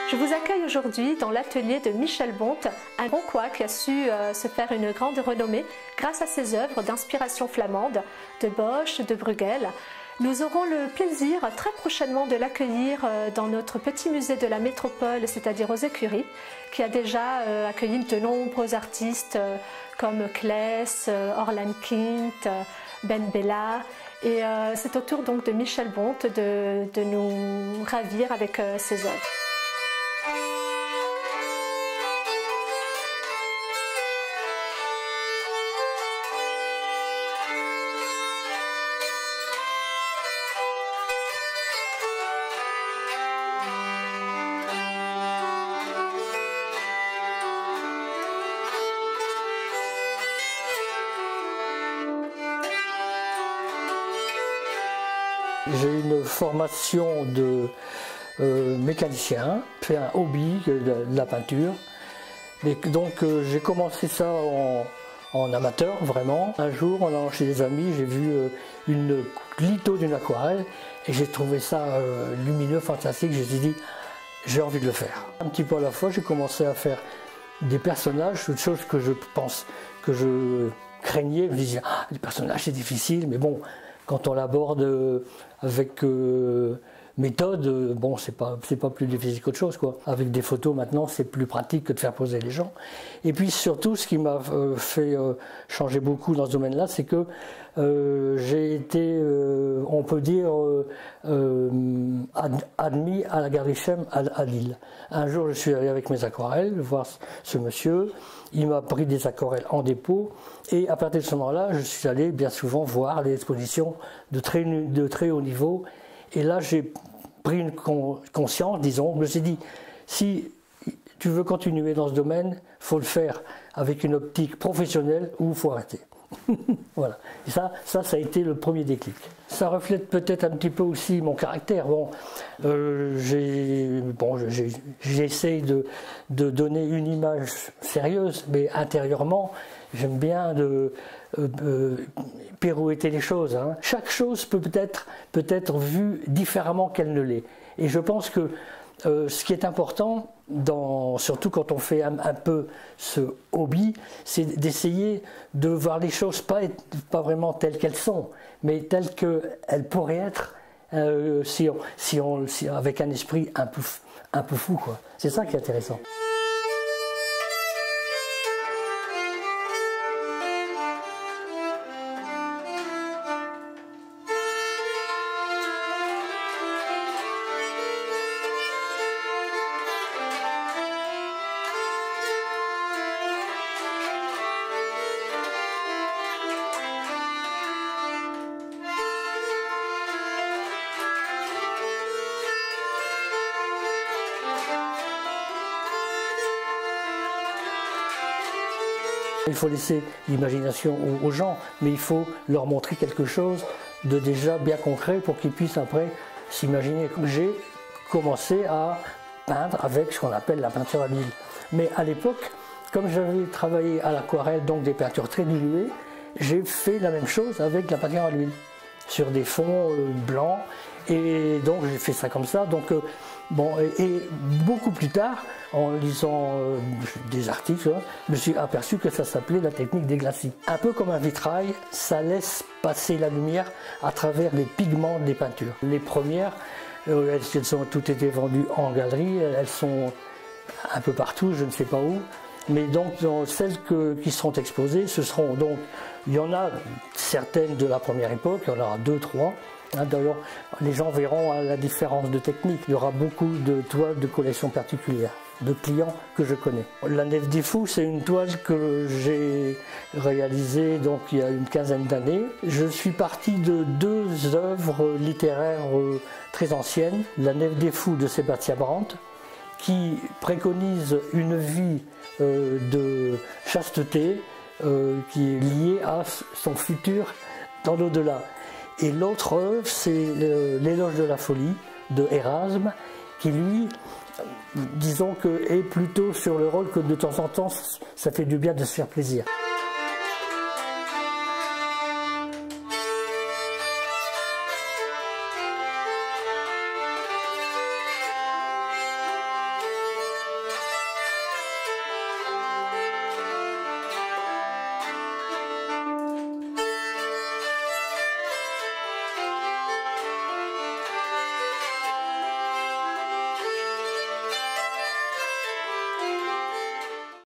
Je vous accueille aujourd'hui dans l'atelier de Michel Bonte, un Roncois qui a su se faire une grande renommée grâce à ses œuvres d'inspiration flamande, de Bosch, de Bruegel. Nous aurons le plaisir très prochainement de l'accueillir dans notre petit musée de la métropole, c'est-à-dire aux Écuries, qui a déjà accueilli de nombreux artistes comme Claes, Orlan Kint, Ben Bella. Et c'est au tour donc de Michel Bonte de nous ravir avec ses œuvres. J'ai une formation de mécanicien, fait un hobby de la peinture. Et donc j'ai commencé ça en amateur, vraiment. Un jour, en allant chez des amis, j'ai vu une litho d'une aquarelle et j'ai trouvé ça lumineux, fantastique. Je me suis dit, j'ai envie de le faire. Un petit peu à la fois, j'ai commencé à faire des personnages, toutes choses que je pense, que je craignais. Je me disais, ah, les personnages c'est difficile, mais bon, quand on l'aborde avec méthode, bon, c'est pas plus difficile qu'autre chose, quoi. Avec des photos maintenant, c'est plus pratique que de faire poser les gens. Et puis surtout, ce qui m'a fait changer beaucoup dans ce domaine-là, c'est que j'ai été, on peut dire, admis à la Galerie Chem à Lille. Un jour, je suis allé avec mes aquarelles voir ce monsieur. Il m'a pris des aquarelles en dépôt et à partir de ce moment-là, je suis allé bien souvent voir les expositions de très haut niveau. Et là, j'ai pris une conscience, disons. Je me suis dit, si tu veux continuer dans ce domaine, il faut le faire avec une optique professionnelle ou il faut arrêter. Voilà. Et ça a été le premier déclic. Ça reflète peut-être un petit peu aussi mon caractère. Bon, j'essaye de donner une image sérieuse, mais intérieurement, j'aime bien pirouetter les choses. Hein. Chaque chose peut être vue différemment qu'elle ne l'est. Et je pense que ce qui est important, surtout quand on fait un peu ce hobby, c'est d'essayer de voir les choses pas vraiment telles qu'elles sont, mais telles qu'elles pourraient être avec un esprit un peu fou, quoi. C'est ça qui est intéressant. Il faut laisser l'imagination aux gens, mais il faut leur montrer quelque chose de déjà bien concret pour qu'ils puissent après s'imaginer. J'ai commencé à peindre avec ce qu'on appelle la peinture à l'huile. Mais à l'époque, comme j'avais travaillé à l'aquarelle, donc des peintures très diluées, j'ai fait la même chose avec la peinture à l'huile, sur des fonds blancs. Et donc j'ai fait ça comme ça. Donc, et beaucoup plus tard, en lisant des articles, je me suis aperçu que ça s'appelait la technique des glacis. Un peu comme un vitrail, ça laisse passer la lumière à travers les pigments des peintures. Les premières, elles ont toutes été vendues en galerie, elles sont un peu partout, je ne sais pas où. Mais donc dans celles qui seront exposées, il y en a certaines de la première époque, il y en aura 2, 3. D'ailleurs, les gens verront la différence de technique. Il y aura beaucoup de toiles de collection particulière, de clients que je connais. La Nef des Fous, c'est une toile que j'ai réalisée donc, il y a une quinzaine d'années. Je suis parti de 2 œuvres littéraires très anciennes. La Nef des Fous de Sébastien Brandt, qui préconise une vie de chasteté qui est liée à son futur dans l'au-delà. Et l'autre œuvre, c'est l'éloge de la folie de Erasme, qui lui, disons que est plutôt sur le rôle que de temps en temps, ça fait du bien de se faire plaisir.